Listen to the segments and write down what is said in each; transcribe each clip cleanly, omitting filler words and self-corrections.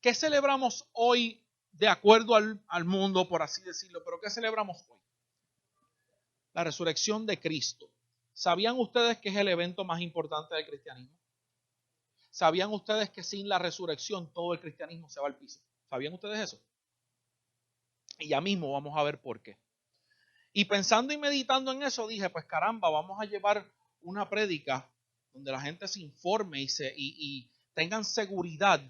¿Qué celebramos hoy de acuerdo al mundo, por así decirlo? ¿Pero qué celebramos hoy? La resurrección de Cristo. ¿Sabían ustedes que es el evento más importante del cristianismo? ¿Sabían ustedes que sin la resurrección todo el cristianismo se va al piso? ¿Sabían ustedes eso? Y ya mismo vamos a ver por qué. Y pensando y meditando en eso, dije, pues caramba, vamos a llevar una prédica donde la gente se informe y tengan seguridad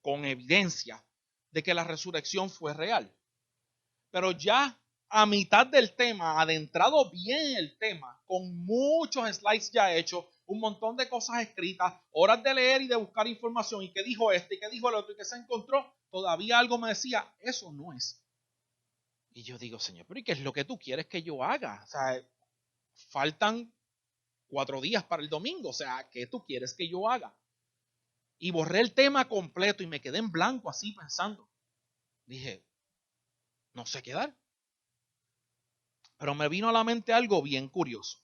con evidencia de que la resurrección fue real. Pero ya a mitad del tema, adentrado bien en el tema, con muchos slides ya hechos, un montón de cosas escritas, horas de leer y de buscar información, y qué dijo este, y qué dijo el otro, y qué se encontró, todavía algo me decía, eso no es. Y yo digo, Señor, pero ¿y qué es lo que tú quieres que yo haga? O sea, faltan 4 días para el domingo, o sea, ¿qué tú quieres que yo haga? Y borré el tema completo y me quedé en blanco así pensando. Dije, no sé qué dar. Pero me vino a la mente algo bien curioso.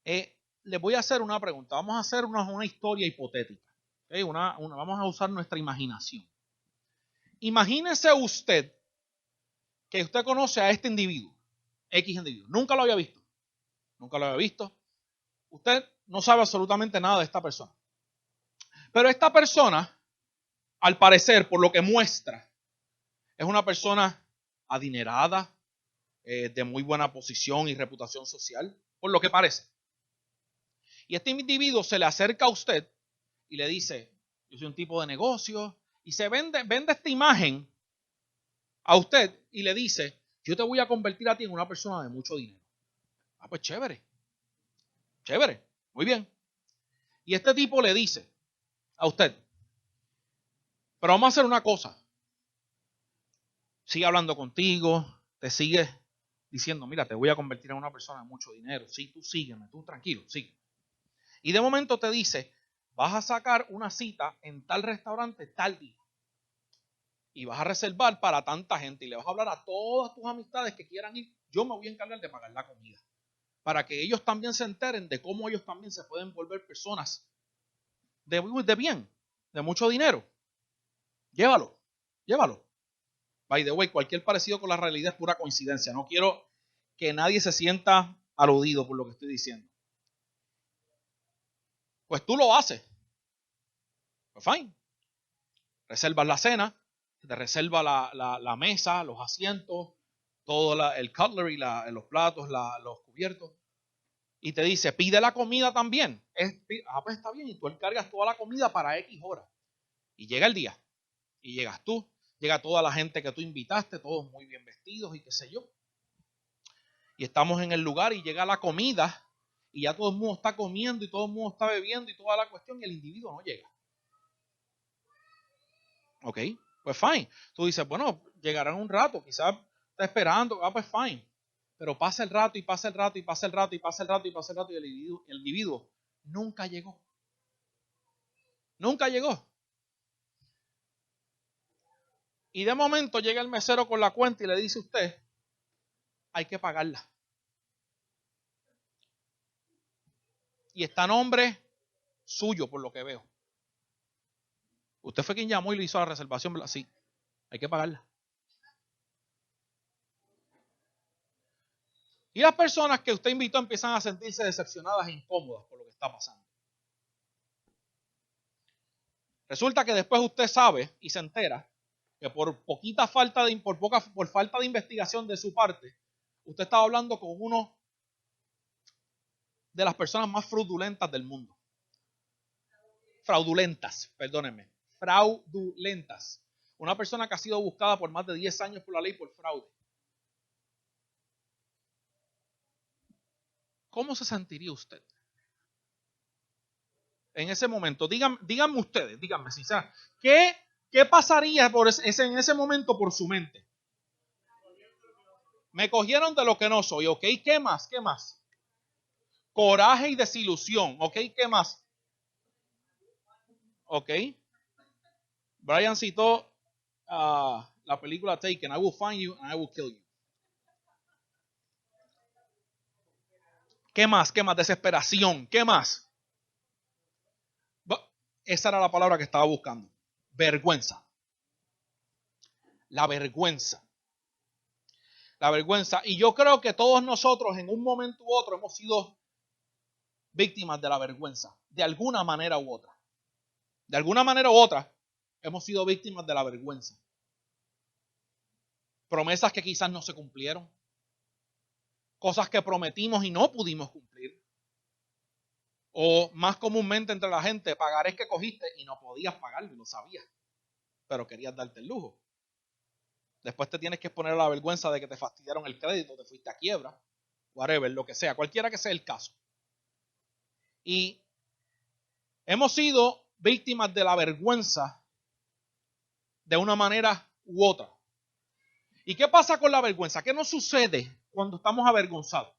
Les voy a hacer una pregunta. Vamos a hacer una historia hipotética. ¿Okay? Vamos a usar nuestra imaginación. Imagínese usted que usted conoce a este individuo, X individuo. Nunca lo había visto. Usted no sabe absolutamente nada de esta persona. Pero esta persona, al parecer, por lo que muestra, es una persona adinerada, de muy buena posición y reputación social, por lo que parece. Y este individuo se le acerca a usted y le dice, yo soy un tipo de negocio, y se vende esta imagen a usted y le dice, yo te voy a convertir a ti en una persona de mucho dinero. Ah, pues chévere, muy bien. Y este tipo le dice a usted, pero vamos a hacer una cosa, sigue hablando contigo, te sigue diciendo, mira, te voy a convertir en una persona de mucho dinero, sí, tú sígueme, tú tranquilo, sigue. Y de momento te dice, vas a sacar una cita en tal restaurante tal día. Y vas a reservar para tanta gente y le vas a hablar a todas tus amistades que quieran ir. Yo me voy a encargar de pagar la comida. Para que ellos también se enteren de cómo ellos también se pueden volver personas de bien, de mucho dinero. Llévalo. By the way, cualquier parecido con la realidad es pura coincidencia. No quiero que nadie se sienta aludido por lo que estoy diciendo. Pues tú lo haces. Pues fine. Reservas la cena, te reserva la mesa, los asientos, todo el cutlery, los platos, los cubiertos. Y te dice, pide la comida también. Pues está bien, y tú encargas toda la comida para X horas. Y llega el día. Y llegas tú, llega toda la gente que tú invitaste, todos muy bien vestidos y qué sé yo. Y estamos en el lugar y llega la comida y ya todo el mundo está comiendo y todo el mundo está bebiendo y toda la cuestión y el individuo no llega. Ok, pues fine. Tú dices, bueno, llegarán un rato, quizás está esperando, pues fine. Pero pasa el rato y pasa el rato y pasa el rato y pasa el rato y pasa el rato y el individuo nunca llegó. Nunca llegó. Y de momento llega el mesero con la cuenta y le dice a usted, hay que pagarla. Y está a nombre suyo, por lo que veo. Usted fue quien llamó y le hizo la reservación, ¿verdad? Sí, hay que pagarla. Y las personas que usted invitó empiezan a sentirse decepcionadas e incómodas por lo que está pasando. Resulta que después usted sabe y se entera que por falta de investigación de su parte, usted estaba hablando con uno de las personas más fraudulentas del mundo. Perdónenme. Fraudulentas. Una persona que ha sido buscada por más de 10 años por la ley por fraude. ¿Cómo se sentiría usted en ese momento? Díganme ustedes, díganme sincera, ¿qué pasaría en ese momento por su mente? Me cogieron de lo que no soy, ¿ok? ¿Qué más? Coraje y desilusión, ¿ok? ¿Qué más? ¿Ok? Brian citó la película Taken, I will find you and I will kill you. ¿Qué más? Desesperación, ¿qué más? Esa era la palabra que estaba buscando. Vergüenza. La vergüenza. La vergüenza. Y yo creo que todos nosotros en un momento u otro hemos sido víctimas de la vergüenza. De alguna manera u otra. De alguna manera u otra hemos sido víctimas de la vergüenza. Promesas que quizás no se cumplieron. Cosas que prometimos y no pudimos cumplir. O más comúnmente entre la gente, pagarés que cogiste y no podías pagarlo y lo sabías. Pero querías darte el lujo. Después te tienes que exponer a la vergüenza de que te fastidiaron el crédito, te fuiste a quiebra, whatever, lo que sea, cualquiera que sea el caso. Y hemos sido víctimas de la vergüenza de una manera u otra. ¿Y qué pasa con la vergüenza? ¿Qué nos sucede cuando estamos avergonzados?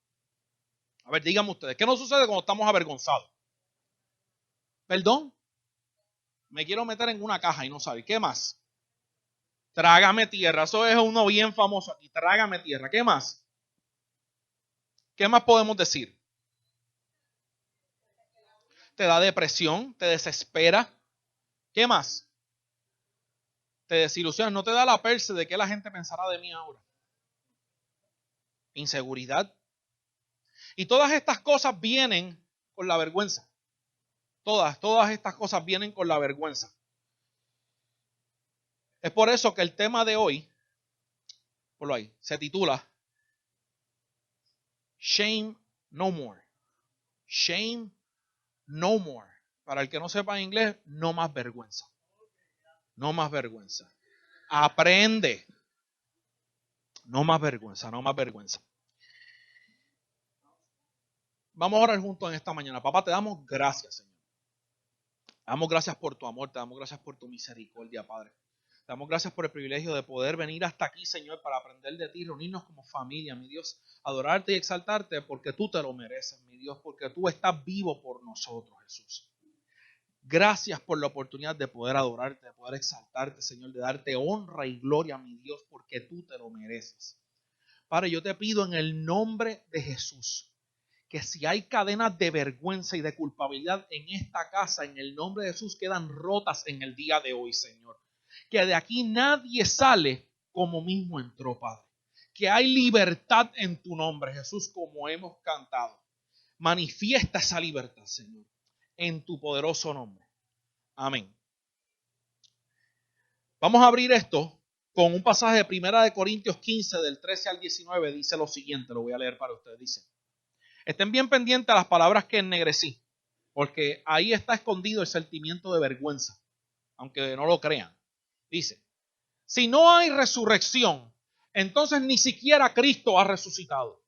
A ver, díganme ustedes, ¿qué nos sucede cuando estamos avergonzados? ¿Perdón? Me quiero meter en una caja y no sabe. ¿Qué más? Trágame tierra. Eso es uno bien famoso aquí. Trágame tierra. ¿Qué más? ¿Qué más podemos decir? Te da depresión, te desespera. ¿Qué más? Te desilusiona. No te da la perse de qué la gente pensará de mí ahora. Inseguridad. Y todas estas cosas vienen con la vergüenza. Todas estas cosas vienen con la vergüenza. Es por eso que el tema de hoy, ponlo ahí, se titula Shame No More. Shame No More. Para el que no sepa inglés, no más vergüenza. No más vergüenza. Aprende. No más vergüenza, no más vergüenza. Vamos a orar juntos en esta mañana. Papá, te damos gracias, Señor. Te damos gracias por tu amor, te damos gracias por tu misericordia, Padre. Te damos gracias por el privilegio de poder venir hasta aquí, Señor, para aprender de ti, reunirnos como familia, mi Dios, adorarte y exaltarte porque tú te lo mereces, mi Dios, porque tú estás vivo por nosotros, Jesús. Gracias por la oportunidad de poder adorarte, de poder exaltarte, Señor, de darte honra y gloria, mi Dios, porque tú te lo mereces. Padre, yo te pido en el nombre de Jesús, que si hay cadenas de vergüenza y de culpabilidad en esta casa, en el nombre de Jesús, quedan rotas en el día de hoy, Señor. Que de aquí nadie sale como mismo entró, Padre. Que hay libertad en tu nombre, Jesús, como hemos cantado. Manifiesta esa libertad, Señor, en tu poderoso nombre. Amén. Vamos a abrir esto con un pasaje de 1 Corintios 15, del 13 al 19. Dice lo siguiente, lo voy a leer para ustedes. Dice: estén bien pendientes a las palabras que ennegrecí, porque ahí está escondido el sentimiento de vergüenza, aunque no lo crean. Dice: si no hay resurrección, entonces ni siquiera Cristo ha resucitado.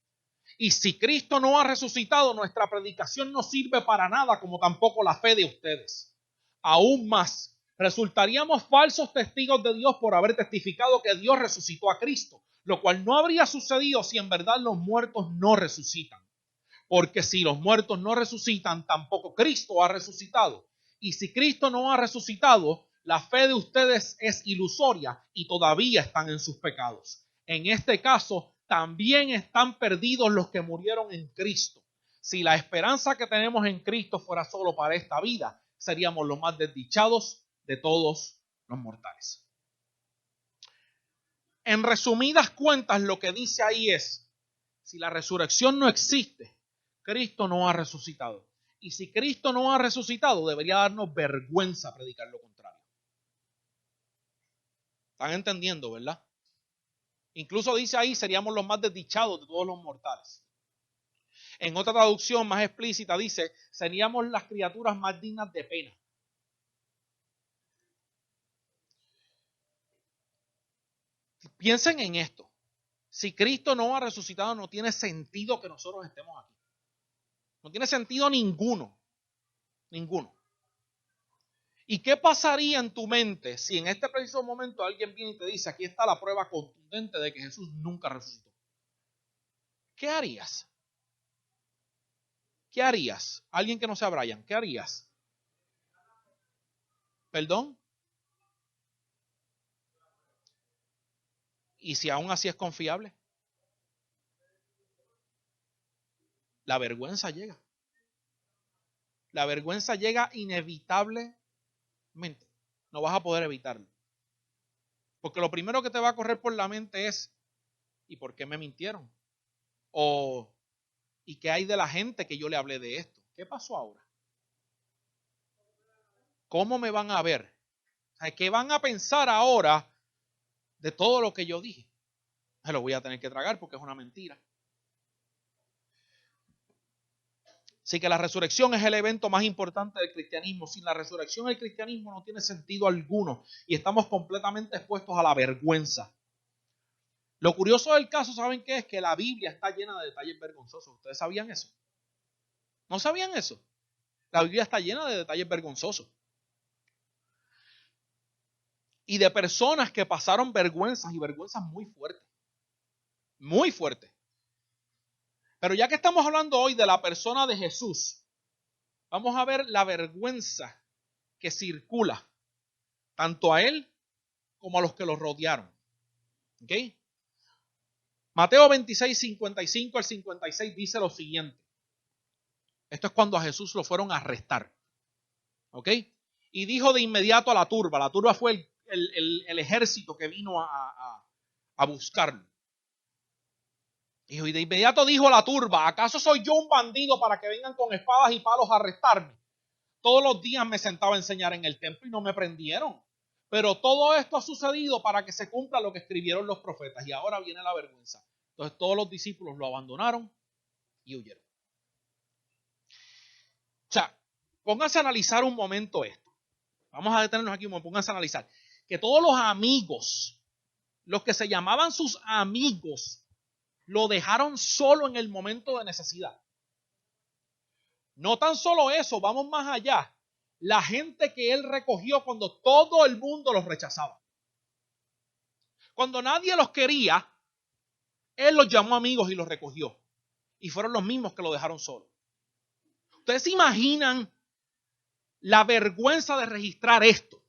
Y si Cristo no ha resucitado, nuestra predicación no sirve para nada, como tampoco la fe de ustedes. Aún más, resultaríamos falsos testigos de Dios por haber testificado que Dios resucitó a Cristo, lo cual no habría sucedido si en verdad los muertos no resucitan. Porque si los muertos no resucitan, tampoco Cristo ha resucitado. Y si Cristo no ha resucitado, la fe de ustedes es ilusoria y todavía están en sus pecados. En este caso, también están perdidos los que murieron en Cristo. Si la esperanza que tenemos en Cristo fuera solo para esta vida, seríamos los más desdichados de todos los mortales. En resumidas cuentas, lo que dice ahí es: si la resurrección no existe, Cristo no ha resucitado. Y si Cristo no ha resucitado, debería darnos vergüenza predicar lo contrario. ¿Están entendiendo, verdad? Incluso dice ahí: seríamos los más desdichados de todos los mortales. En otra traducción más explícita dice: seríamos las criaturas más dignas de pena. Piensen en esto. Si Cristo no ha resucitado, no tiene sentido que nosotros estemos aquí. No tiene sentido ninguno. Ninguno. ¿Y qué pasaría en tu mente si en este preciso momento alguien viene y te dice: aquí está la prueba contundente de que Jesús nunca resucitó? ¿Qué harías? ¿Qué harías? Alguien que no sea Brian, ¿qué harías? ¿Perdón? ¿Y si aún así es confiable? La vergüenza llega. La vergüenza llega inevitablemente. mente. No vas a poder evitarlo. Porque lo primero que te va a correr por la mente es, ¿y por qué me mintieron? O, ¿y qué hay de la gente que yo le hablé de esto? ¿Qué pasó ahora? ¿Cómo me van a ver? ¿Qué van a pensar ahora de todo lo que yo dije? Se lo voy a tener que tragar porque es una mentira. Así que la resurrección es el evento más importante del cristianismo. Sin la resurrección el cristianismo no tiene sentido alguno y estamos completamente expuestos a la vergüenza. Lo curioso del caso, ¿saben qué es? Que la Biblia está llena de detalles vergonzosos. ¿Ustedes sabían eso? ¿No sabían eso? La Biblia está llena de detalles vergonzosos. Y de personas que pasaron vergüenzas y vergüenzas muy fuertes. Muy fuertes. Pero ya que estamos hablando hoy de la persona de Jesús, vamos a ver la vergüenza que circula tanto a él como a los que lo rodearon. ¿Ok? Mateo 26, 55 al 56 dice lo siguiente. Esto es cuando a Jesús lo fueron a arrestar. ¿Ok? Y dijo de inmediato a la turba. La turba fue el ejército que vino a buscarlo. Y de inmediato dijo a la turba, ¿acaso soy yo un bandido para que vengan con espadas y palos a arrestarme? Todos los días me sentaba a enseñar en el templo y no me prendieron. Pero todo esto ha sucedido para que se cumpla lo que escribieron los profetas. Y ahora viene la vergüenza. Entonces todos los discípulos lo abandonaron y huyeron. O sea, pónganse a analizar un momento esto. Vamos a detenernos aquí un momento, pónganse a analizar. Que todos los amigos, los que se llamaban sus amigos, lo dejaron solo en el momento de necesidad. No tan solo eso, vamos más allá. La gente que él recogió cuando todo el mundo los rechazaba. Cuando nadie los quería, él los llamó amigos y los recogió. Y fueron los mismos que lo dejaron solo. ¿Ustedes se imaginan la vergüenza de registrar esto?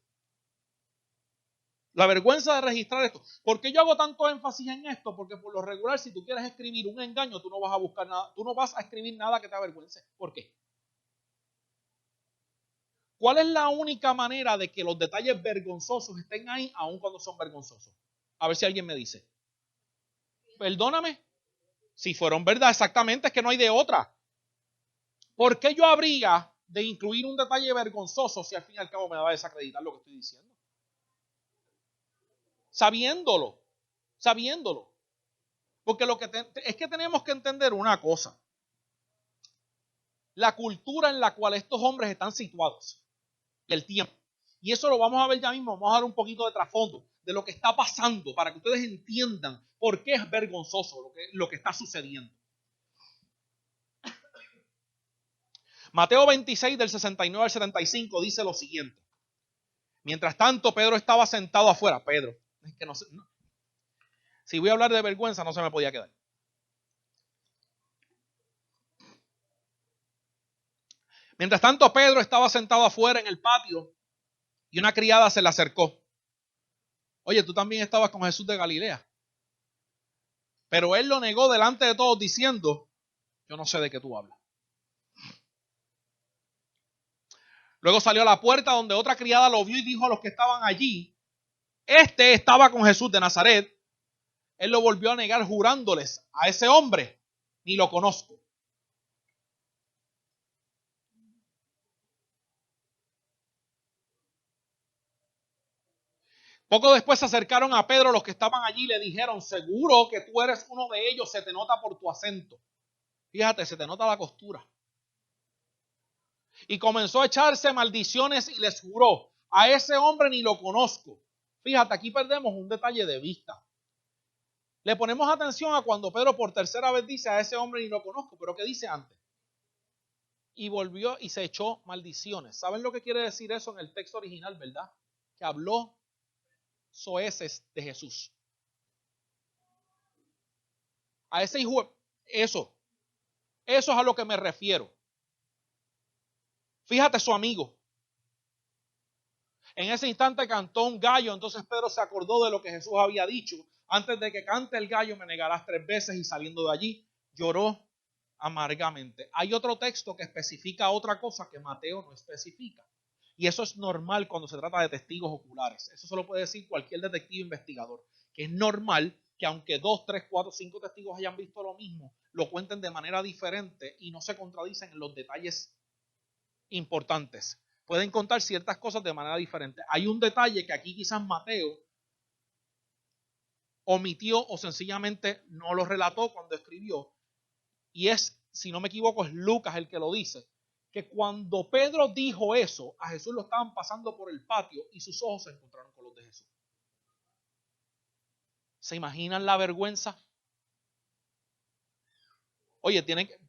La vergüenza de registrar esto. ¿Por qué yo hago tanto énfasis en esto? Porque por lo regular, si tú quieres escribir un engaño, tú no vas a buscar nada, tú no vas a escribir nada que te avergüence. ¿Por qué? ¿Cuál es la única manera de que los detalles vergonzosos estén ahí, aun cuando son vergonzosos? A ver si alguien me dice. Perdóname. Si fueron verdad, exactamente, es que no hay de otra. ¿Por qué yo habría de incluir un detalle vergonzoso si al fin y al cabo me va a desacreditar lo que estoy diciendo? Sabiéndolo. Porque lo que es que tenemos que entender una cosa. La cultura en la cual estos hombres están situados. El tiempo. Y eso lo vamos a ver ya mismo. Vamos a dar un poquito de trasfondo de lo que está pasando para que ustedes entiendan por qué es vergonzoso lo que está sucediendo. Mateo 26 del 69 al 75 dice lo siguiente. Mientras tanto, Pedro estaba sentado afuera. Pedro, es que no. Si voy a hablar de vergüenza, no se me podía quedar. Mientras tanto, Pedro estaba sentado afuera en el patio y una criada se le acercó. Oye, tú también estabas con Jesús de Galilea. Pero él lo negó delante de todos diciendo, yo no sé de qué tú hablas. Luego salió a la puerta donde otra criada lo vio y dijo a los que estaban allí, este estaba con Jesús de Nazaret. Él lo volvió a negar jurándoles, a ese hombre ni lo conozco. Poco después se acercaron a Pedro los que estaban allí y le dijeron, seguro que tú eres uno de ellos, se te nota por tu acento. Fíjate, se te nota la costura. Y comenzó a echarse maldiciones y les juró, a ese hombre ni lo conozco. Fíjate, aquí perdemos un detalle de vista. Le ponemos atención a cuando Pedro por tercera vez dice, a ese hombre ni lo conozco, pero ¿qué dice antes? Y volvió y se echó maldiciones. ¿Saben lo que quiere decir eso en el texto original, verdad? Que habló soeces de Jesús. A ese hijo, eso es a lo que me refiero. Fíjate su amigo. En ese instante cantó un gallo, entonces Pedro se acordó de lo que Jesús había dicho. Antes de que cante el gallo me negarás 3 veces y saliendo de allí lloró amargamente. Hay otro texto que especifica otra cosa que Mateo no especifica. Y eso es normal cuando se trata de testigos oculares. Eso se lo puede decir cualquier detective investigador. Que es normal que aunque 2, 3, 4, 5 testigos hayan visto lo mismo, lo cuenten de manera diferente y no se contradicen en los detalles importantes. Pueden contar ciertas cosas de manera diferente. Hay un detalle que aquí quizás Mateo omitió o sencillamente no lo relató cuando escribió. Y es, si no me equivoco, es Lucas el que lo dice. Que cuando Pedro dijo eso, a Jesús lo estaban pasando por el patio y sus ojos se encontraron con los de Jesús. ¿Se imaginan la vergüenza? Oye,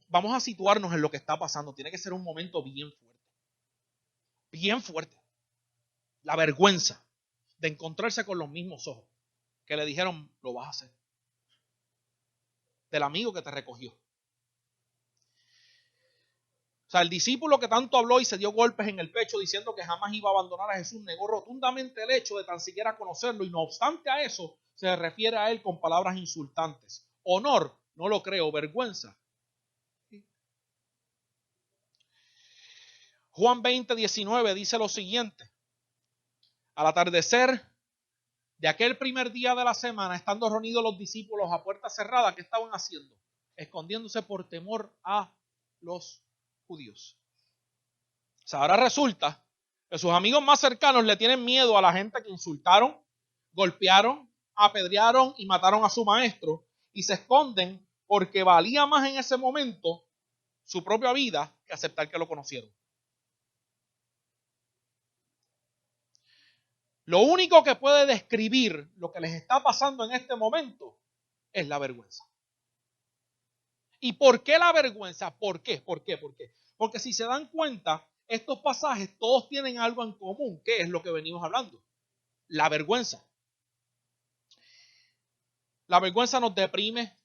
vamos a situarnos en lo que está pasando. Tiene que ser un momento bien fuerte. Bien fuerte. La vergüenza de encontrarse con los mismos ojos. Que le dijeron, lo vas a hacer. Del amigo que te recogió. O sea, el discípulo que tanto habló y se dio golpes en el pecho diciendo que jamás iba a abandonar a Jesús, negó rotundamente el hecho de tan siquiera conocerlo y no obstante a eso se refiere a él con palabras insultantes. Honor, no lo creo, vergüenza. Juan 20:19 dice lo siguiente. Al atardecer de aquel primer día de la semana, estando reunidos los discípulos a puerta cerrada, ¿qué estaban haciendo? Escondiéndose por temor a los judíos. O sea, ahora resulta que sus amigos más cercanos le tienen miedo a la gente que insultaron, golpearon, apedrearon y mataron a su maestro y se esconden porque valía más en ese momento su propia vida que aceptar que lo conocieron. Lo único que puede describir lo que les está pasando en este momento es la vergüenza. ¿Y por qué la vergüenza? ¿Por qué? ¿Por qué? ¿Por qué? Porque si se dan cuenta, estos pasajes todos tienen algo en común. ¿Qué es lo que venimos hablando? La vergüenza. La vergüenza nos deprime,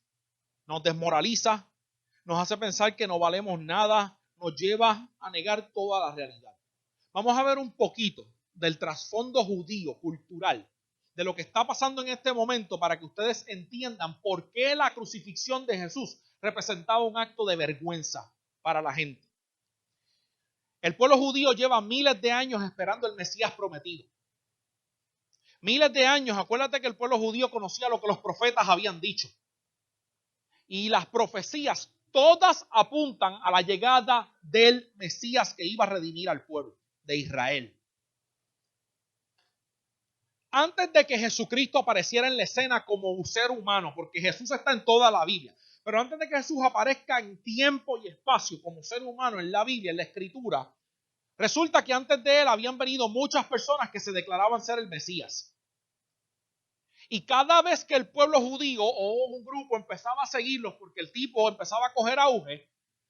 nos desmoraliza, nos hace pensar que no valemos nada, nos lleva a negar toda la realidad. Vamos a ver un poquito del trasfondo judío, cultural, de lo que está pasando en este momento para que ustedes entiendan por qué la crucifixión de Jesús representaba un acto de vergüenza para la gente. El pueblo judío lleva miles de años esperando el Mesías prometido. Miles de años, acuérdate que el pueblo judío conocía lo que los profetas habían dicho. Y las profecías todas apuntan a la llegada del Mesías que iba a redimir al pueblo de Israel. Antes de que Jesucristo apareciera en la escena como un ser humano, porque Jesús está en toda la Biblia, pero antes de que Jesús aparezca en tiempo y espacio como ser humano en la Biblia, en la Escritura, resulta que antes de él habían venido muchas personas que se declaraban ser el Mesías. Y cada vez que el pueblo judío o un grupo empezaba a seguirlos porque el tipo empezaba a coger auge,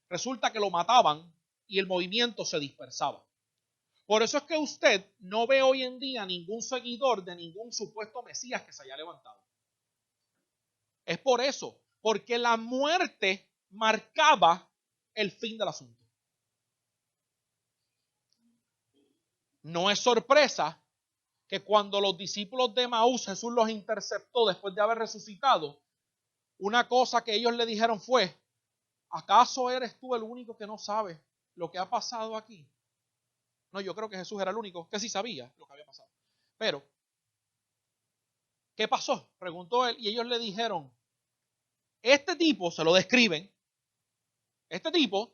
resulta que lo mataban y el movimiento se dispersaba. Por eso es que usted no ve hoy en día ningún seguidor de ningún supuesto Mesías que se haya levantado. Es por eso, porque la muerte marcaba el fin del asunto. No es sorpresa que cuando los discípulos de Emaús Jesús los interceptó después de haber resucitado, una cosa que ellos le dijeron fue, ¿acaso eres tú el único que no sabe lo que ha pasado aquí? No, yo creo que Jesús era el único que sí sabía lo que había pasado. Pero, ¿qué pasó? Preguntó él y ellos le dijeron, este tipo, se lo describen, este tipo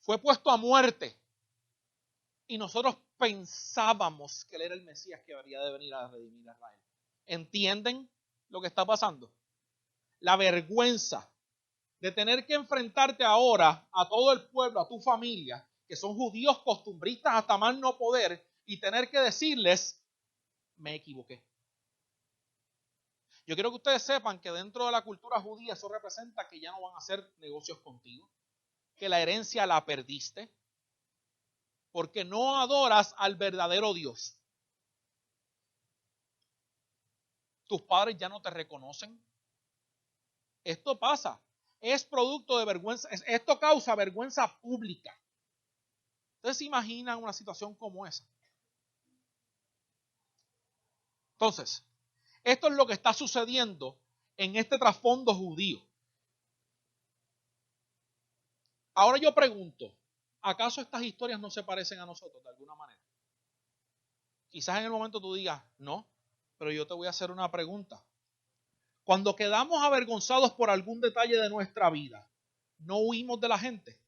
fue puesto a muerte y nosotros pensábamos que él era el Mesías que habría de venir a redimir a Israel. ¿Entienden lo que está pasando? La vergüenza de tener que enfrentarte ahora a todo el pueblo, a tu familia, que son judíos costumbristas hasta más no poder, y tener que decirles, me equivoqué. Yo quiero que ustedes sepan que dentro de la cultura judía eso representa que ya no van a hacer negocios contigo, que la herencia la perdiste, porque no adoras al verdadero Dios. Tus padres ya no te reconocen. Esto pasa. Es producto de vergüenza. Esto causa vergüenza pública. ¿Ustedes se imaginan una situación como esa? Entonces, esto es lo que está sucediendo en este trasfondo judío. Ahora yo pregunto, ¿acaso estas historias no se parecen a nosotros de alguna manera? Quizás en el momento tú digas, no, pero yo te voy a hacer una pregunta. Cuando quedamos avergonzados por algún detalle de nuestra vida, ¿no huimos de la gente?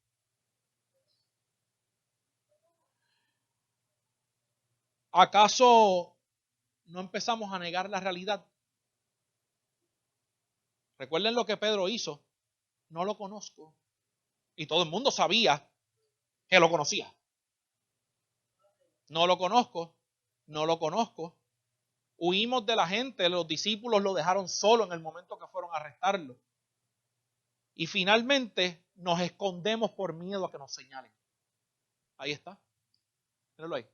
¿Acaso no empezamos a negar la realidad? Recuerden lo que Pedro hizo. No lo conozco. Y todo el mundo sabía que lo conocía. No lo conozco. No lo conozco. Huimos de la gente. Los discípulos lo dejaron solo en el momento que fueron a arrestarlo. Y finalmente nos escondemos por miedo a que nos señalen. Ahí está. Míralo ahí.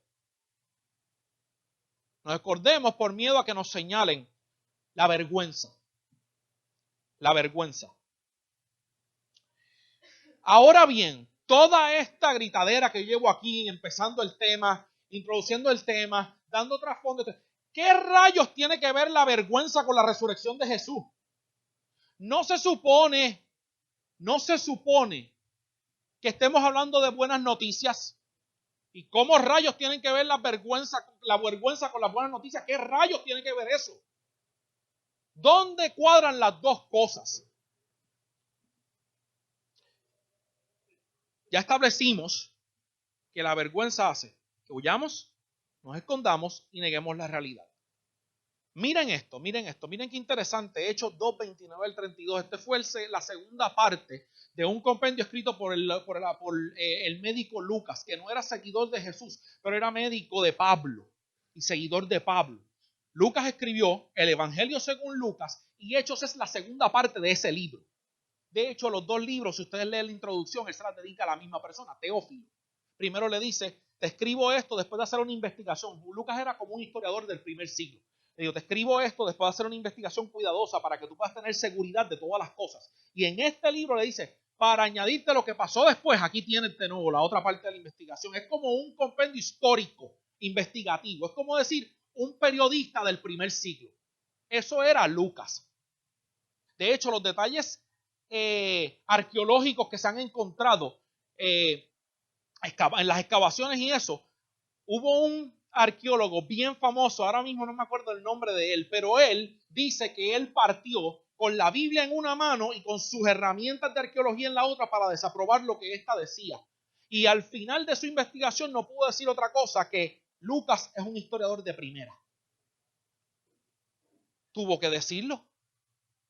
Nos escondemos por miedo a que nos señalen. La vergüenza. La vergüenza. Ahora bien, toda esta gritadera que llevo aquí, empezando el tema, introduciendo el tema, dando trasfondo, ¿qué rayos tiene que ver la vergüenza con la resurrección de Jesús? No se supone que estemos hablando de buenas noticias. ¿Y cómo rayos tienen que ver la vergüenza con las buenas noticias? ¿Qué rayos tiene que ver eso? ¿Dónde cuadran las dos cosas? Ya establecimos que la vergüenza hace que huyamos, nos escondamos y neguemos la realidad. Miren esto, miren qué interesante. Hechos 2, 29 al 32. Este fue la segunda parte de un compendio escrito por el médico Lucas, que no era seguidor de Jesús, pero era médico de Pablo y seguidor de Pablo. Lucas escribió el Evangelio según Lucas y Hechos es la segunda parte de ese libro. De hecho, los dos libros, si ustedes leen la introducción, él se las dedica a la misma persona, Teófilo. Primero le dice, te escribo esto después de hacer una investigación. Lucas era como un historiador del primer siglo. Le digo, te escribo esto después de hacer una investigación cuidadosa para que tú puedas tener seguridad de todas las cosas. Y en este libro le dice, para añadirte lo que pasó después, aquí tienes de nuevo la otra parte de la investigación. Es como un compendio histórico, investigativo. Es como decir, un periodista del primer siglo. Eso era Lucas. De hecho, los detalles arqueológicos que se han encontrado en las excavaciones y eso, hubo un arqueólogo bien famoso, ahora mismo no me acuerdo el nombre de él, pero él dice que él partió con la Biblia en una mano y con sus herramientas de arqueología en la otra para desaprobar lo que ésta decía. Y al final de su investigación no pudo decir otra cosa que Lucas es un historiador de primera. Tuvo que decirlo.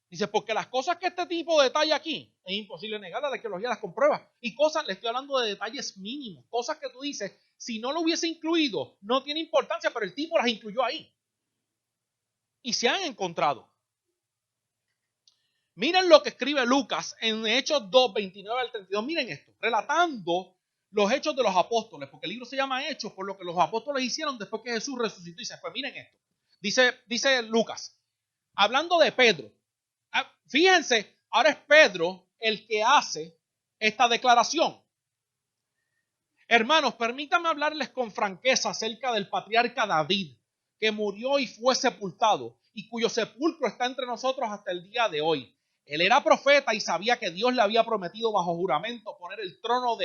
Dice, porque las cosas que este tipo detalla aquí, es imposible negar, la arqueología las comprueba. Y cosas, le estoy hablando de detalles mínimos, cosas que tú dices, si no lo hubiese incluido, no tiene importancia, pero el tipo las incluyó ahí. Y se han encontrado. Miren lo que escribe Lucas en Hechos 2, 29 al 32. Miren esto, relatando los hechos de los apóstoles, porque el libro se llama Hechos por lo que los apóstoles hicieron después que Jesús resucitó. Y dice, pues miren esto. Dice Lucas, hablando de Pedro. Fíjense, ahora es Pedro el que hace esta declaración. Hermanos, permítanme hablarles con franqueza acerca del patriarca David, que murió y fue sepultado, y cuyo sepulcro está entre nosotros hasta el día de hoy. Él era profeta y sabía que Dios le había prometido bajo juramento poner el trono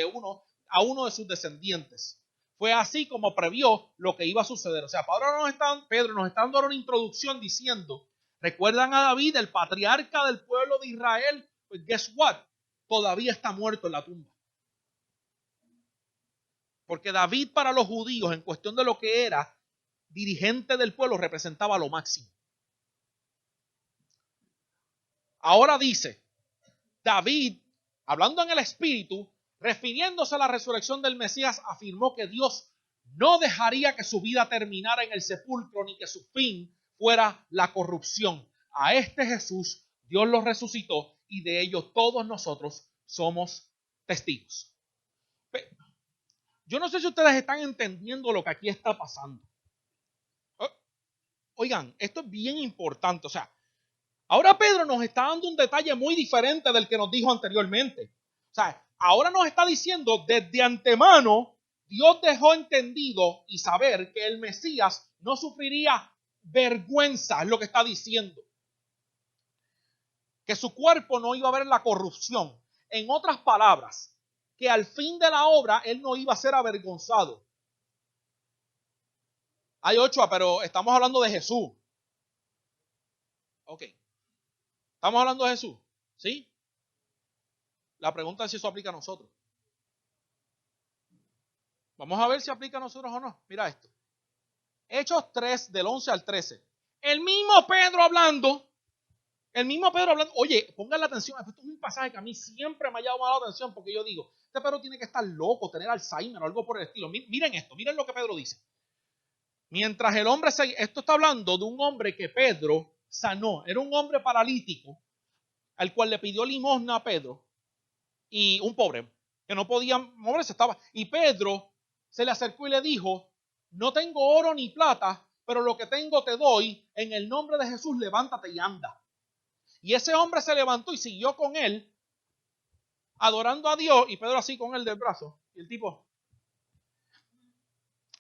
a uno de sus descendientes. Fue así como previó lo que iba a suceder. O sea, Pedro nos está dando una introducción diciendo, ¿recuerdan a David, el patriarca del pueblo de Israel? Pues guess what? Todavía está muerto en la tumba. Porque David para los judíos, en cuestión de lo que era dirigente del pueblo, representaba lo máximo. Ahora dice, David, hablando en el Espíritu, refiriéndose a la resurrección del Mesías, afirmó que Dios no dejaría que su vida terminara en el sepulcro, ni que su fin fuera la corrupción. A este Jesús Dios lo resucitó y de ello todos nosotros somos testigos. Yo no sé si ustedes están entendiendo lo que aquí está pasando. Oigan, esto es bien importante. O sea, ahora Pedro nos está dando un detalle muy diferente del que nos dijo anteriormente. O sea, ahora nos está diciendo desde antemano, Dios dejó entendido y saber que el Mesías no sufriría vergüenza, es lo que está diciendo. Que su cuerpo no iba a ver la corrupción. En otras palabras, que al fin de la obra él no iba a ser avergonzado. Hay 8, pero estamos hablando de Jesús. Ok. Estamos hablando de Jesús. ¿Sí? La pregunta es si eso aplica a nosotros. Vamos a ver si aplica a nosotros o no. Mira esto. Hechos 3, del 11 al 13. El mismo Pedro hablando. Oye, pongan la atención. Esto es un pasaje que a mí siempre me ha llamado la atención porque yo digo, este Pedro tiene que estar loco, tener Alzheimer o algo por el estilo. Miren esto, miren lo que Pedro dice. Mientras el hombre esto está hablando de un hombre que Pedro sanó. Era un hombre paralítico al cual le pidió limosna a Pedro y un pobre que no podía moverse. Y Pedro se le acercó y le dijo, no tengo oro ni plata, pero lo que tengo te doy. En el nombre de Jesús, levántate y anda. Y ese hombre se levantó y siguió con él, adorando a Dios, y Pedro así con él del brazo. Y el tipo.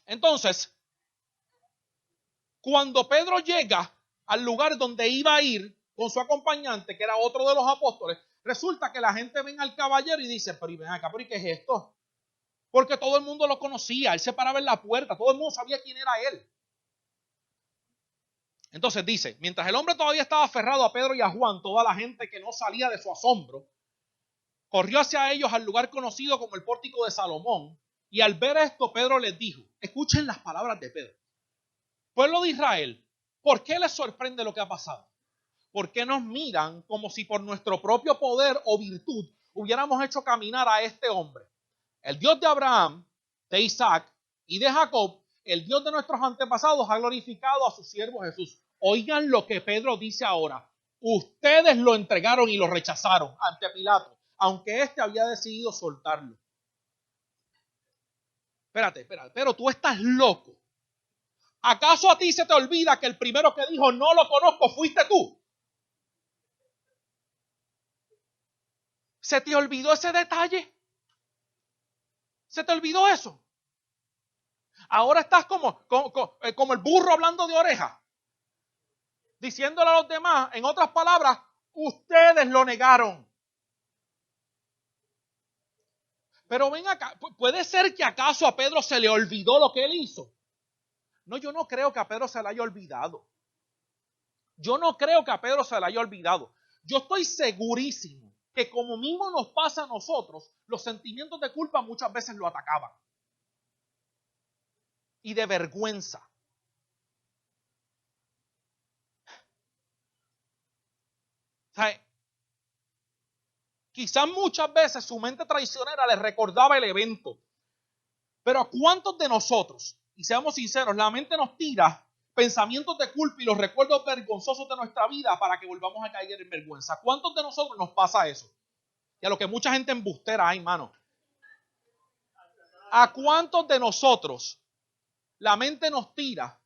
Entonces, cuando Pedro llega al lugar donde iba a ir con su acompañante, que era otro de los apóstoles, resulta que la gente ven al caballero y dice, pero ven acá, ¿pero y qué es esto? Porque todo el mundo lo conocía, él se paraba en la puerta, todo el mundo sabía quién era él. Entonces dice, mientras el hombre todavía estaba aferrado a Pedro y a Juan, toda la gente que no salía de su asombro, corrió hacia ellos al lugar conocido como el pórtico de Salomón, y al ver esto Pedro les dijo, escuchen las palabras de Pedro, pueblo de Israel, ¿por qué les sorprende lo que ha pasado? ¿Por qué nos miran como si por nuestro propio poder o virtud hubiéramos hecho caminar a este hombre? El Dios de Abraham, de Isaac y de Jacob, el Dios de nuestros antepasados, ha glorificado a su siervo Jesús. Oigan lo que Pedro dice ahora. Ustedes lo entregaron y lo rechazaron ante Pilato, aunque éste había decidido soltarlo. Espérate, pero tú estás loco. ¿Acaso a ti se te olvida que el primero que dijo no lo conozco fuiste tú? ¿Se te olvidó ese detalle? ¿Se te olvidó eso? Ahora estás como el burro hablando de oreja, diciéndole a los demás, en otras palabras, ustedes lo negaron. Pero ven acá, ¿puede ser que acaso a Pedro se le olvidó lo que él hizo? No, yo no creo que a Pedro se le haya olvidado. Yo no creo que a Pedro se le haya olvidado. Yo estoy segurísimo que como mismo nos pasa a nosotros, los sentimientos de culpa muchas veces lo atacaban. Y de vergüenza. O sea, quizás muchas veces su mente traicionera le recordaba el evento. Pero ¿a cuántos de nosotros, y seamos sinceros, la mente nos tira pensamientos de culpa y los recuerdos vergonzosos de nuestra vida para que volvamos a caer en vergüenza? ¿A cuántos de nosotros nos pasa eso? Y a lo que mucha gente embustera hay, mano. ¿A cuántos de nosotros la mente nos tira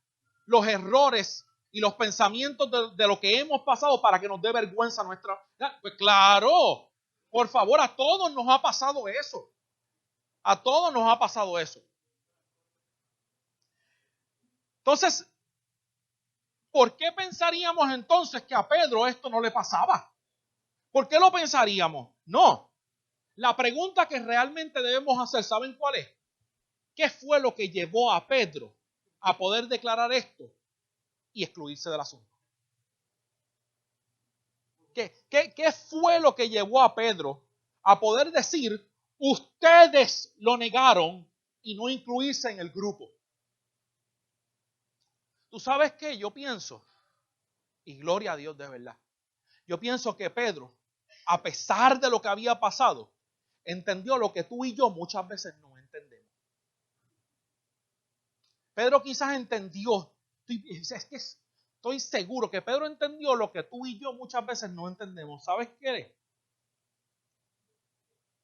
los errores y los pensamientos de lo que hemos pasado para que nos dé vergüenza nuestra? Pues claro, por favor, a todos nos ha pasado eso. A todos nos ha pasado eso. Entonces, ¿por qué pensaríamos entonces que a Pedro esto no le pasaba? ¿Por qué lo pensaríamos? No. La pregunta que realmente debemos hacer, ¿saben cuál es? ¿Qué fue lo que llevó a Pedro a poder declarar esto y excluirse del asunto? ¿Qué fue lo que llevó a Pedro a poder decir, ustedes lo negaron y no incluirse en el grupo? ¿Tú sabes qué? Yo pienso, y gloria a Dios de verdad, yo pienso que Pedro, a pesar de lo que había pasado, entendió lo que tú y yo muchas veces no entendemos. Pedro quizás entendió, es que estoy seguro que Pedro entendió lo que tú y yo muchas veces no entendemos. ¿Sabes qué?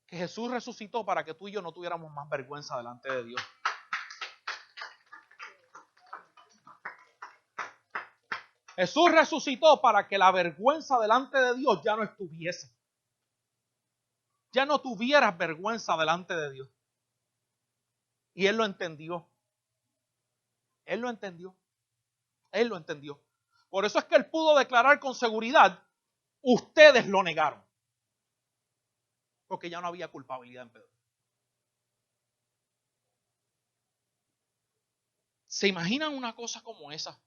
Que Jesús resucitó para que tú y yo no tuviéramos más vergüenza delante de Dios. Jesús resucitó para que la vergüenza delante de Dios ya no estuviese. Ya no tuvieras vergüenza delante de Dios. Y Él lo entendió. Él lo entendió. Él lo entendió. Por eso es que Él pudo declarar con seguridad, ustedes lo negaron. Porque ya no había culpabilidad en Pedro. ¿Se imaginan una cosa como esa?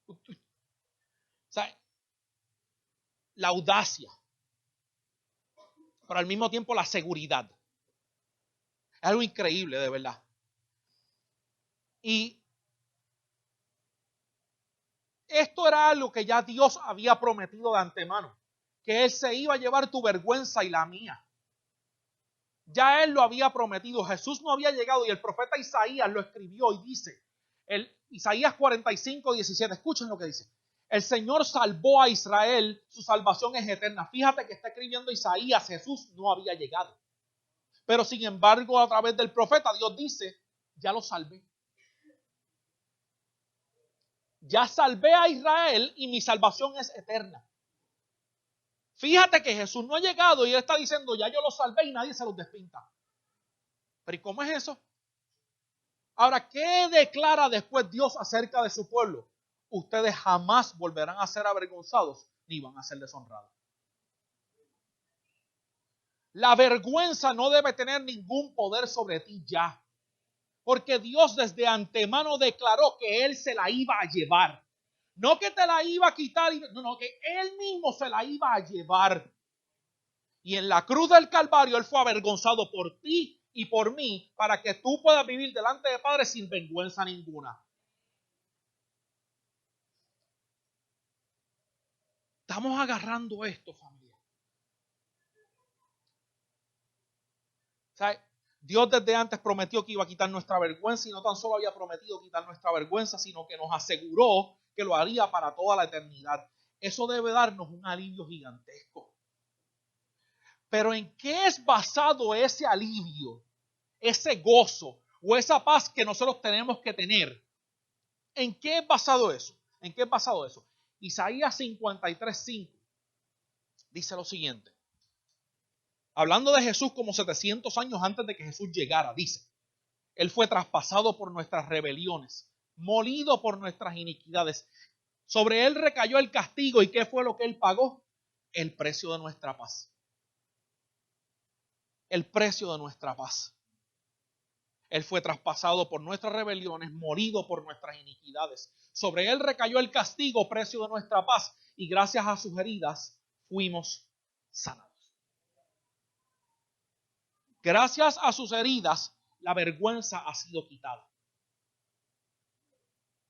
O sea, la audacia, pero al mismo tiempo la seguridad. Es algo increíble, de verdad. Y esto era algo que ya Dios había prometido de antemano, que Él se iba a llevar tu vergüenza y la mía. Ya Él lo había prometido. Jesús no había llegado y el profeta Isaías lo escribió y dice, Isaías 45:17, escuchen lo que dice. El Señor salvó a Israel, su salvación es eterna. Fíjate que está escribiendo Isaías, Jesús no había llegado. Pero sin embargo, a través del profeta, Dios dice, ya lo salvé. Ya salvé a Israel y mi salvación es eterna. Fíjate que Jesús no ha llegado y Él está diciendo, ya yo lo salvé y nadie se los despinta. Pero ¿y cómo es eso? Ahora, ¿qué declara después Dios acerca de su pueblo? Ustedes jamás volverán a ser avergonzados ni van a ser deshonrados. La vergüenza no debe tener ningún poder sobre ti ya. Porque Dios desde antemano declaró que Él se la iba a llevar. No que te la iba a quitar, no, que Él mismo se la iba a llevar. Y en la cruz del Calvario Él fue avergonzado por ti y por mí para que tú puedas vivir delante del Padre sin vergüenza ninguna. Estamos agarrando esto, familia. ¿Sabes? Dios desde antes prometió que iba a quitar nuestra vergüenza y no tan solo había prometido quitar nuestra vergüenza, sino que nos aseguró que lo haría para toda la eternidad. Eso debe darnos un alivio gigantesco. Pero ¿en qué es basado ese alivio, ese gozo o esa paz que nosotros tenemos que tener? ¿En qué es basado eso? ¿En qué es basado eso? Isaías 53:5 dice lo siguiente. Hablando de Jesús como 700 años antes de que Jesús llegara, dice, Él fue traspasado por nuestras rebeliones, molido por nuestras iniquidades. Sobre Él recayó el castigo. ¿Y qué fue lo que Él pagó? El precio de nuestra paz. El precio de nuestra paz. Él fue traspasado por nuestras rebeliones, molido por nuestras iniquidades. Sobre Él recayó el castigo, precio de nuestra paz. Y gracias a sus heridas fuimos sanados. Gracias a sus heridas, la vergüenza ha sido quitada.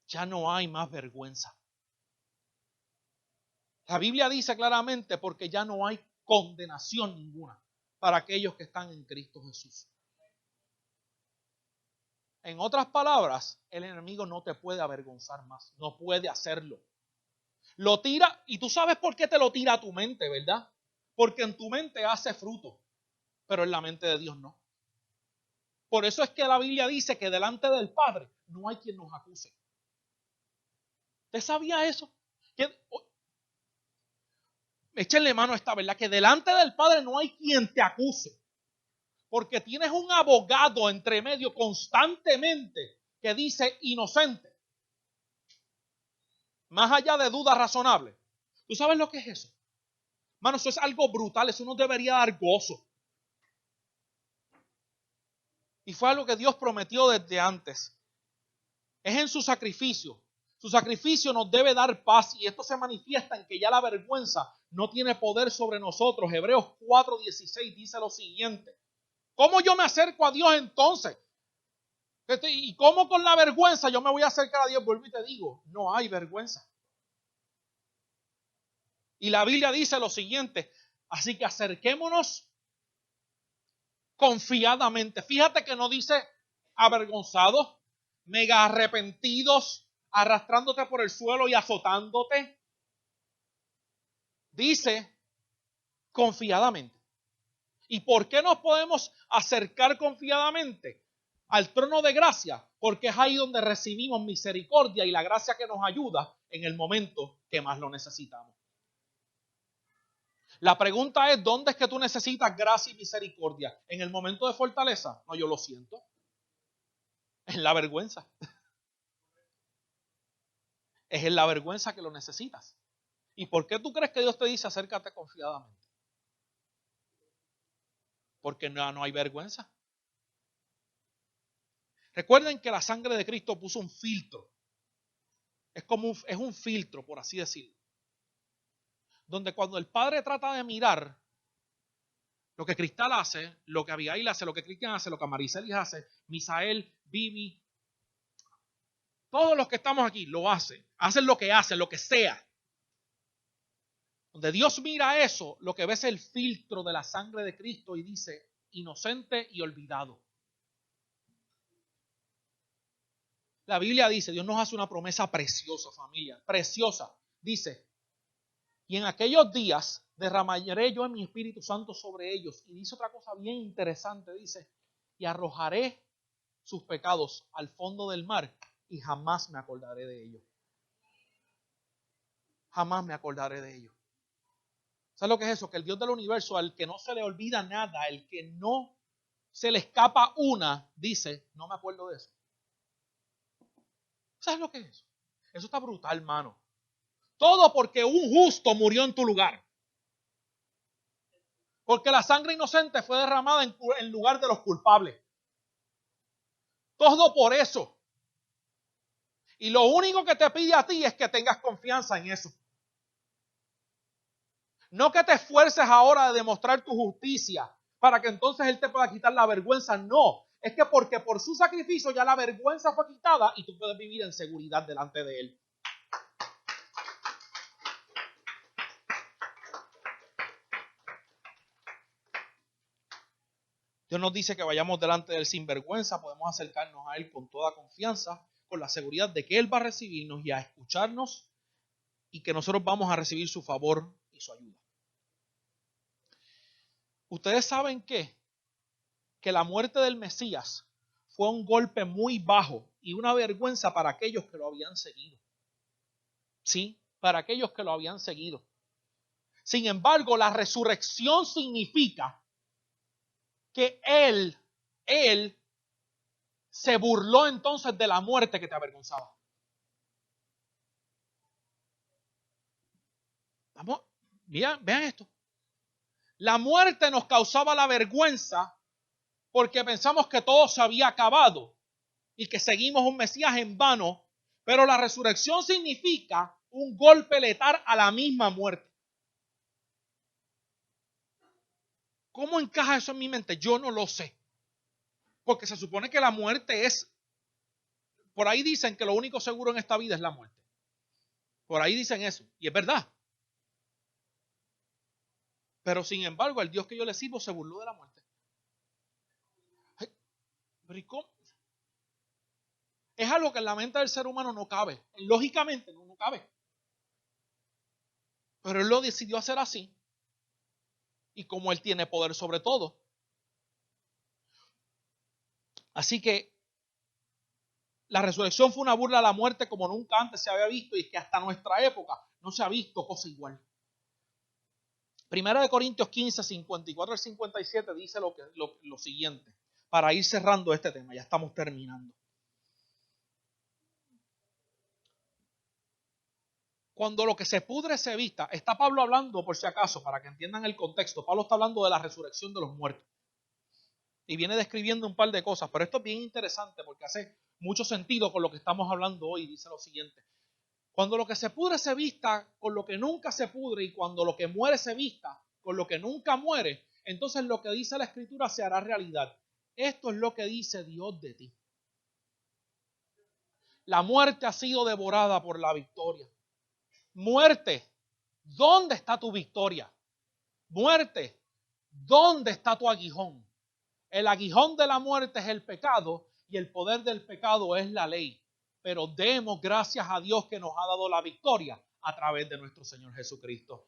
Ya no hay más vergüenza. La Biblia dice claramente porque ya no hay condenación ninguna para aquellos que están en Cristo Jesús. En otras palabras, el enemigo no te puede avergonzar más, no puede hacerlo. Lo tira, y tú sabes por qué te lo tira a tu mente, ¿verdad? Porque en tu mente hace fruto, pero en la mente de Dios no. Por eso es que la Biblia dice que delante del Padre no hay quien nos acuse. ¿Usted sabía eso? Échenle mano a esta verdad, que delante del Padre no hay quien te acuse. Porque tienes un abogado entre medio constantemente que dice inocente. Más allá de dudas razonables. ¿Tú sabes lo que es eso? Mano, eso es algo brutal, eso nos debería dar gozo. Y fue algo que Dios prometió desde antes. Es en su sacrificio. Su sacrificio nos debe dar paz y esto se manifiesta en que ya la vergüenza no tiene poder sobre nosotros. Hebreos 4:16 dice lo siguiente. ¿Cómo yo me acerco a Dios entonces? ¿Y cómo con la vergüenza yo me voy a acercar a Dios? Vuelvo y te digo, no hay vergüenza. Y la Biblia dice lo siguiente, así que acerquémonos confiadamente. Fíjate que no dice avergonzados, mega arrepentidos, arrastrándote por el suelo y azotándote. Dice confiadamente. ¿Y por qué nos podemos acercar confiadamente al trono de gracia? Porque es ahí donde recibimos misericordia y la gracia que nos ayuda en el momento que más lo necesitamos. La pregunta es, ¿dónde es que tú necesitas gracia y misericordia? ¿En el momento de fortaleza? No, yo lo siento. En la vergüenza. Es en la vergüenza que lo necesitas. ¿Y por qué tú crees que Dios te dice acércate confiadamente? Porque no hay vergüenza. Recuerden que la sangre de Cristo puso un filtro. Es un filtro, por así decirlo. Donde cuando el Padre trata de mirar lo que Cristal hace, lo que Abigail hace, lo que Cristian hace, lo que Maricelis hace, Misael, Vivi, todos los que estamos aquí lo hacen lo que sea. Donde Dios mira eso, lo que ve es el filtro de la sangre de Cristo y dice, inocente y olvidado. La Biblia dice, Dios nos hace una promesa preciosa, familia, preciosa. Dice, y en aquellos días derramaré yo en mi Espíritu Santo sobre ellos. Y dice otra cosa bien interesante, dice, y arrojaré sus pecados al fondo del mar y jamás me acordaré de ellos. Jamás me acordaré de ellos. ¿Sabes lo que es eso? Que el Dios del universo, al que no se le olvida nada, el que no se le escapa una, dice, no me acuerdo de eso. ¿Sabes lo que es eso? Eso está brutal, hermano. Todo porque un justo murió en tu lugar. Porque la sangre inocente fue derramada en lugar de los culpables. Todo por eso. Y lo único que te pide a ti es que tengas confianza en eso. No que te esfuerces ahora de demostrar tu justicia para que entonces Él te pueda quitar la vergüenza. No, es que porque por su sacrificio ya la vergüenza fue quitada y tú puedes vivir en seguridad delante de Él. Dios nos dice que vayamos delante de Él sin vergüenza, podemos acercarnos a Él con toda confianza, con la seguridad de que Él va a recibirnos y a escucharnos y que nosotros vamos a recibir su favor y su ayuda. Ustedes saben que la muerte del Mesías fue un golpe muy bajo y una vergüenza para aquellos que lo habían seguido. Sí, para aquellos que lo habían seguido. Sin embargo, la resurrección significa que Él se burló entonces de la muerte que te avergonzaba. Vamos, vean esto. La muerte nos causaba la vergüenza porque pensamos que todo se había acabado y que seguimos un Mesías en vano, pero la resurrección significa un golpe letal a la misma muerte. ¿Cómo encaja eso en mi mente? Yo no lo sé. Porque se supone que la muerte es, por ahí dicen que lo único seguro en esta vida es la muerte. Por ahí dicen eso, y es verdad. Pero sin embargo, el Dios que yo le sirvo se burló de la muerte. Pero ¿y cómo? Es algo que en la mente del ser humano no cabe. Lógicamente no cabe. Pero Él lo decidió hacer así. Y como Él tiene poder sobre todo. Así que la resurrección fue una burla a la muerte como nunca antes se había visto y que hasta nuestra época no se ha visto cosa igual. Primera de Corintios 15, 54 al 57 dice lo siguiente, para ir cerrando este tema, ya estamos terminando. Cuando lo que se pudre se vista, está Pablo hablando, por si acaso, para que entiendan el contexto, Pablo está hablando de la resurrección de los muertos. Y viene describiendo un par de cosas, pero esto es bien interesante porque hace mucho sentido con lo que estamos hablando hoy. Dice lo siguiente, cuando lo que se pudre se vista con lo que nunca se pudre y cuando lo que muere se vista con lo que nunca muere, entonces lo que dice la Escritura se hará realidad. Esto es lo que dice Dios de ti. La muerte ha sido devorada por la victoria. Muerte, ¿dónde está tu victoria? Muerte, ¿dónde está tu aguijón? El aguijón de la muerte es el pecado y el poder del pecado es la ley. Pero demos gracias a Dios que nos ha dado la victoria a través de nuestro Señor Jesucristo.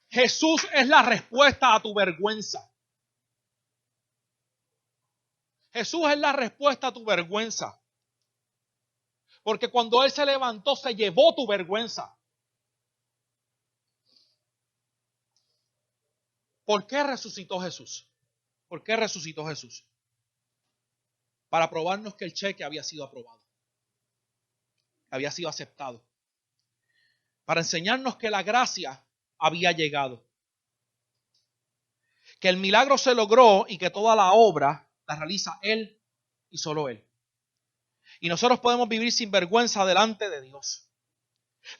Jesús es la respuesta a tu vergüenza. Jesús es la respuesta a tu vergüenza. Porque cuando Él se levantó, se llevó tu vergüenza. ¿Por qué resucitó Jesús? ¿Por qué resucitó Jesús? Para probarnos que el cheque había sido aprobado. Había sido aceptado. Para enseñarnos que la gracia había llegado. que el milagro se logró y que toda la obra la realiza Él y solo Él. Y nosotros podemos vivir sin vergüenza delante de Dios.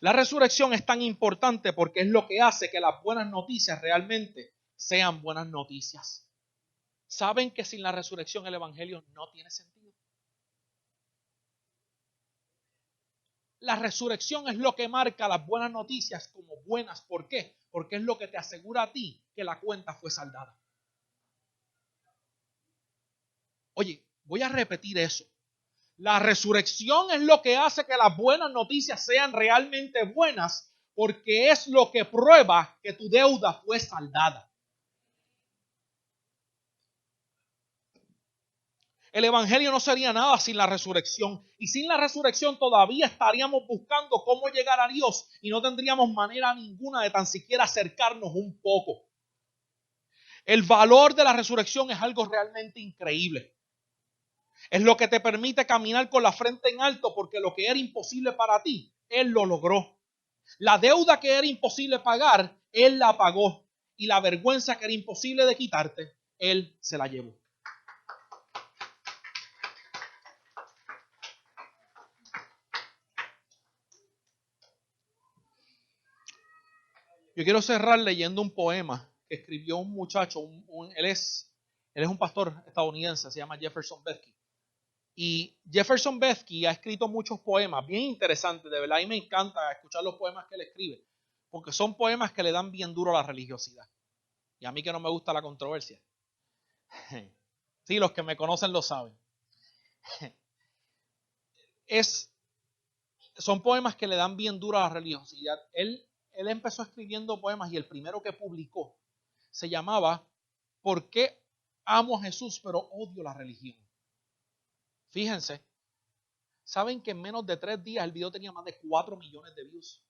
La resurrección es tan importante porque es lo que hace que las buenas noticias realmente sean buenas noticias. ¿Saben que sin la resurrección el evangelio no tiene sentido? La resurrección es lo que marca las buenas noticias como buenas. ¿Por qué? Porque es lo que te asegura a ti que la cuenta fue saldada. Oye, voy a repetir eso. La resurrección es lo que hace que las buenas noticias sean realmente buenas, porque es lo que prueba que tu deuda fue saldada. El evangelio no sería nada sin la resurrección. Y sin la resurrección todavía estaríamos buscando cómo llegar a Dios y no tendríamos manera ninguna de tan siquiera acercarnos un poco. El valor de la resurrección es algo realmente increíble. Es lo que te permite caminar con la frente en alto, porque lo que era imposible para ti, Él lo logró. La deuda que era imposible pagar, Él la pagó. Y la vergüenza que era imposible de quitarte, Él se la llevó. Yo quiero cerrar leyendo un poema que escribió un muchacho, él es un pastor estadounidense, se llama Jefferson Bethke. Y Jefferson Bethke ha escrito muchos poemas bien interesantes, de verdad, y me encanta escuchar los poemas que él escribe, porque son poemas que le dan bien duro a la religiosidad. Y a mí que no me gusta la controversia. Sí, los que me conocen lo saben. Son poemas que le dan bien duro a la religiosidad. Él empezó escribiendo poemas y el primero que publicó se llamaba ¿Por qué amo a Jesús pero odio la religión? Fíjense, saben que en menos de 3 días el video tenía más de 4 millones de views.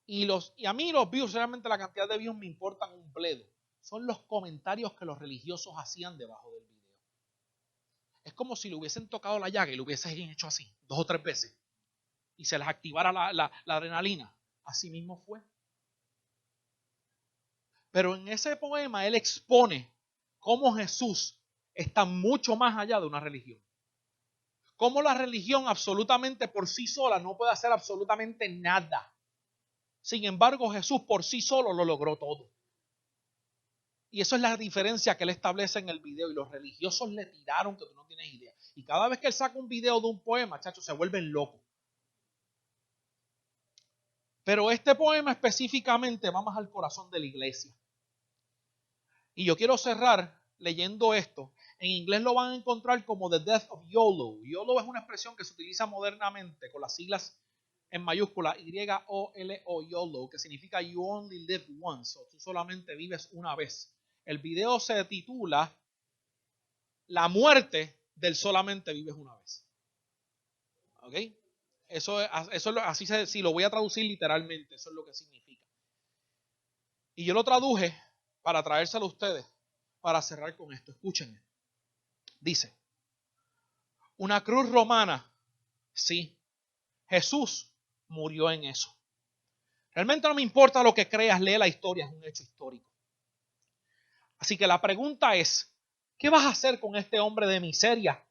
Y a mí los views, realmente la cantidad de views me importan un bledo. Son los comentarios que los religiosos hacían debajo del video. Es como si le hubiesen tocado la llaga y lo hubiesen hecho así 2 o 3 veces. Y se les activara la adrenalina. Así mismo fue. Pero en ese poema él expone cómo Jesús está mucho más allá de una religión. Cómo la religión absolutamente por sí sola no puede hacer absolutamente nada. Sin embargo, Jesús por sí solo lo logró todo. Y eso es la diferencia que él establece en el video. Y los religiosos le tiraron que tú no tienes idea. Y cada vez que él saca un video de un poema, chachos, se vuelven locos. Pero este poema específicamente va más al corazón de la iglesia. Y yo quiero cerrar leyendo esto. En inglés lo van a encontrar como The Death of YOLO. YOLO es una expresión que se utiliza modernamente con las siglas en mayúscula YOLO, YOLO, que significa You Only Live Once, o tú solamente vives una vez. El video se titula La muerte del solamente vives una vez. ¿Ok? Si lo voy a traducir literalmente, eso es lo que significa. Y yo lo traduje para traérselo a ustedes, para cerrar con esto. Escúchenme. Dice, una cruz romana, sí, Jesús murió en eso. Realmente no me importa lo que creas, lee la historia, es un hecho histórico. Así que la pregunta es, ¿qué vas a hacer con este hombre de miseria?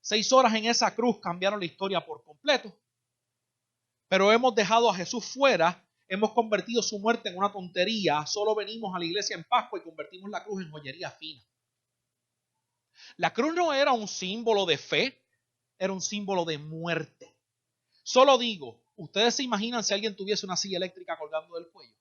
6 horas en esa cruz cambiaron la historia por completo. Pero hemos dejado a Jesús fuera, hemos convertido su muerte en una tontería, solo venimos a la iglesia en Pascua y convertimos la cruz en joyería fina. La cruz no era un símbolo de fe, era un símbolo de muerte. Solo digo, ¿ustedes se imaginan si alguien tuviese una silla eléctrica colgando del cuello?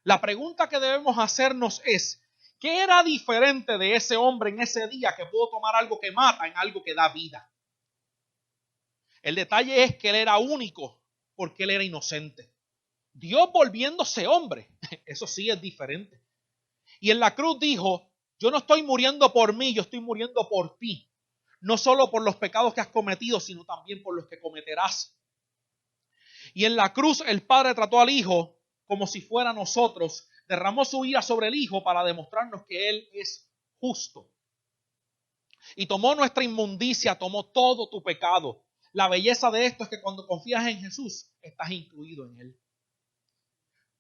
La pregunta que debemos hacernos es, ¿qué era diferente de ese hombre en ese día que pudo tomar algo que mata en algo que da vida? El detalle es que él era único porque él era inocente. Dios volviéndose hombre, eso sí es diferente. Y en la cruz dijo, yo no estoy muriendo por mí, yo estoy muriendo por ti. No solo por los pecados que has cometido, sino también por los que cometerás. Y en la cruz el Padre trató al Hijo como si fuera nosotros. Derramó su ira sobre el Hijo para demostrarnos que Él es justo. Y tomó nuestra inmundicia, tomó todo tu pecado. La belleza de esto es que cuando confías en Jesús, estás incluido en Él.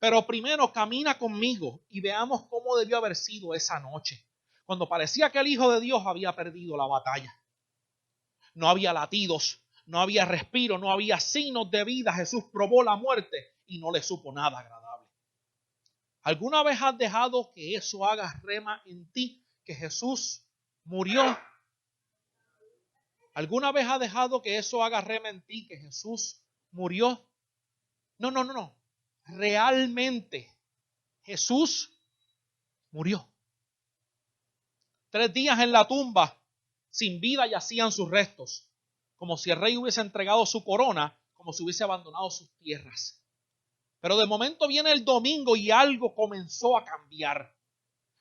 Pero primero camina conmigo y veamos cómo debió haber sido esa noche, cuando parecía que el Hijo de Dios había perdido la batalla. No había latidos, no había respiro, no había signos de vida. Jesús probó la muerte y no le supo nada agradable. ¿Alguna vez has dejado que eso haga rema en ti, que Jesús murió? ¿Alguna vez has dejado que eso haga rema en ti, que Jesús murió? No. Realmente Jesús murió. 3 días en la tumba, sin vida yacían sus restos, como si el rey hubiese entregado su corona, como si hubiese abandonado sus tierras. Pero de momento viene el domingo y algo comenzó a cambiar.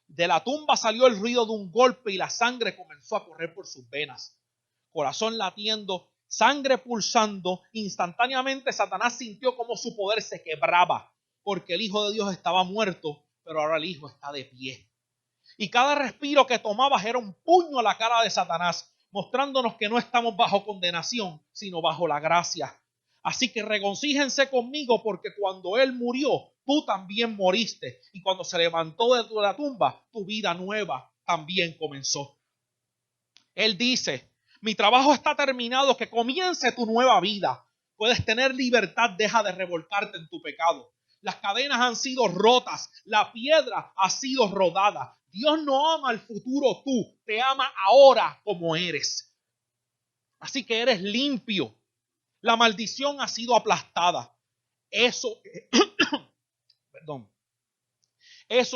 De la tumba salió el ruido de un golpe y la sangre comenzó a correr por sus venas. Corazón latiendo, sangre pulsando. Instantáneamente Satanás sintió como su poder se quebraba, porque el Hijo de Dios estaba muerto, pero ahora el Hijo está de pie. Y cada respiro que tomabas era un puño a la cara de Satanás, mostrándonos que no estamos bajo condenación, sino bajo la gracia. Así que regocíjense conmigo, porque cuando Él murió, tú también moriste. Y cuando se levantó de la tumba, tu vida nueva también comenzó. Él dice: mi trabajo está terminado, que comience tu nueva vida. Puedes tener libertad, deja de revolcarte en tu pecado. Las cadenas han sido rotas, la piedra ha sido rodada. Dios no ama el futuro tú, te ama ahora como eres. Así que eres limpio. La maldición ha sido aplastada. Eso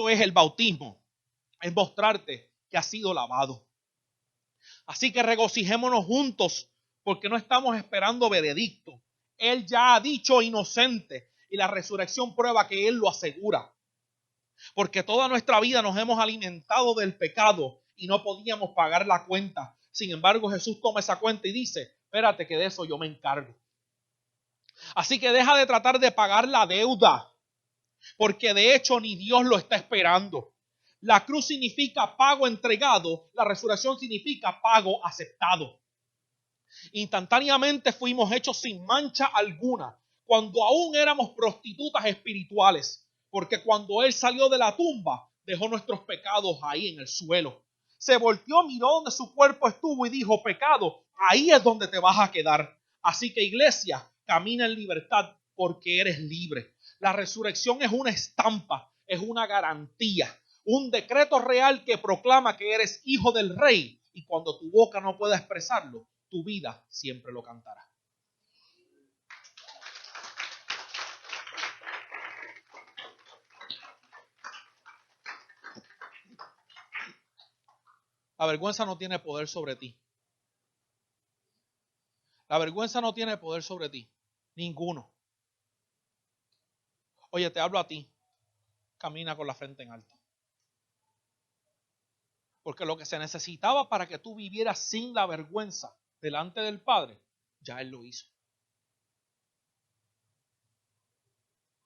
es el bautismo, es mostrarte que has sido lavado. Así que regocijémonos juntos, porque no estamos esperando veredicto. Él ya ha dicho inocente y la resurrección prueba que Él lo asegura. Porque toda nuestra vida nos hemos alimentado del pecado y no podíamos pagar la cuenta. Sin embargo, Jesús toma esa cuenta y dice: espérate, que de eso yo me encargo. Así que deja de tratar de pagar la deuda, porque de hecho ni Dios lo está esperando. La cruz significa pago entregado, la resurrección significa pago aceptado. Instantáneamente fuimos hechos sin mancha alguna, cuando aún éramos prostitutas espirituales, porque cuando Él salió de la tumba, dejó nuestros pecados ahí en el suelo. Se volteó, miró donde su cuerpo estuvo y dijo: pecado, ahí es donde te vas a quedar. Así que, iglesia, camina en libertad, porque eres libre. La resurrección es una estampa, es una garantía, un decreto real que proclama que eres hijo del Rey, y cuando tu boca no pueda expresarlo, tu vida siempre lo cantará. La vergüenza no tiene poder sobre ti. La vergüenza no tiene poder sobre ti. Ninguno. Oye, te hablo a ti. Camina con la frente en alto. Porque lo que se necesitaba para que tú vivieras sin la vergüenza delante del Padre, ya Él lo hizo.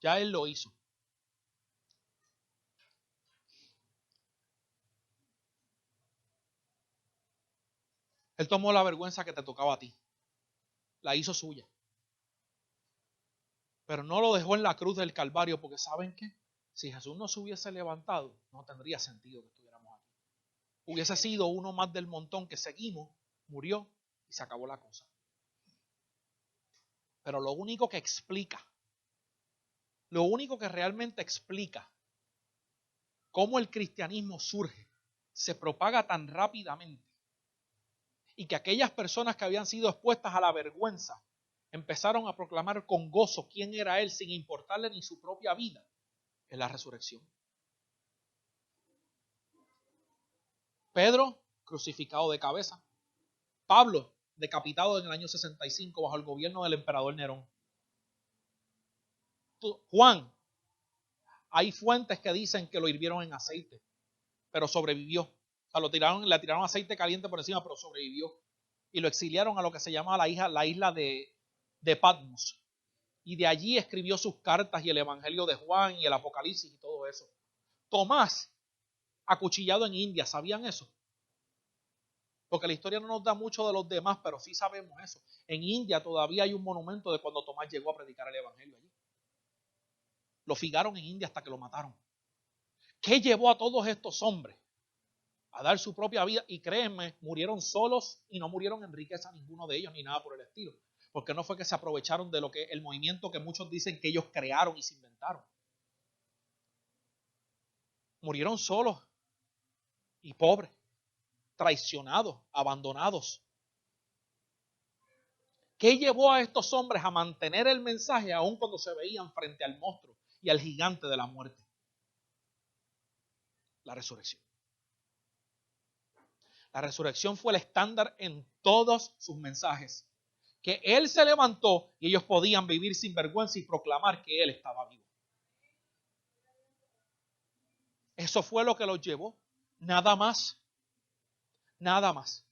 Ya Él lo hizo. Él tomó la vergüenza que te tocaba a ti. La hizo suya. Pero no lo dejó en la cruz del Calvario, porque ¿saben qué? Si Jesús no se hubiese levantado, no tendría sentido que estuviéramos aquí. Hubiese sido uno más del montón que seguimos, murió y se acabó la cosa. Pero lo único que realmente explica cómo el cristianismo surge, se propaga tan rápidamente, y que aquellas personas que habían sido expuestas a la vergüenza empezaron a proclamar con gozo quién era Él, sin importarle ni su propia vida, es la resurrección. Pedro, crucificado de cabeza. Pablo, decapitado en el año 65 bajo el gobierno del emperador Nerón. Juan, hay fuentes que dicen que lo hirvieron en aceite, pero sobrevivió. O sea, le tiraron aceite caliente por encima, pero sobrevivió. Y lo exiliaron a lo que se llama la isla de Patmos. Y de allí escribió sus cartas y el Evangelio de Juan y el Apocalipsis y todo eso. Tomás, acuchillado en India, ¿sabían eso? Porque la historia no nos da mucho de los demás, pero sí sabemos eso. En India todavía hay un monumento de cuando Tomás llegó a predicar el Evangelio allí. Lo figaron en India hasta que lo mataron. ¿Qué llevó a todos estos hombres a dar su propia vida? Y créanme, murieron solos y no murieron en riqueza ninguno de ellos ni nada por el estilo. Porque no fue que se aprovecharon de lo que el movimiento que muchos dicen que ellos crearon y se inventaron. Murieron solos y pobres, traicionados, abandonados. ¿Qué llevó a estos hombres a mantener el mensaje aun cuando se veían frente al monstruo y al gigante de la muerte? La resurrección. La resurrección fue el estándar en todos sus mensajes. Que Él se levantó y ellos podían vivir sin vergüenza y proclamar que Él estaba vivo. Eso fue lo que los llevó. Nada más. Nada más.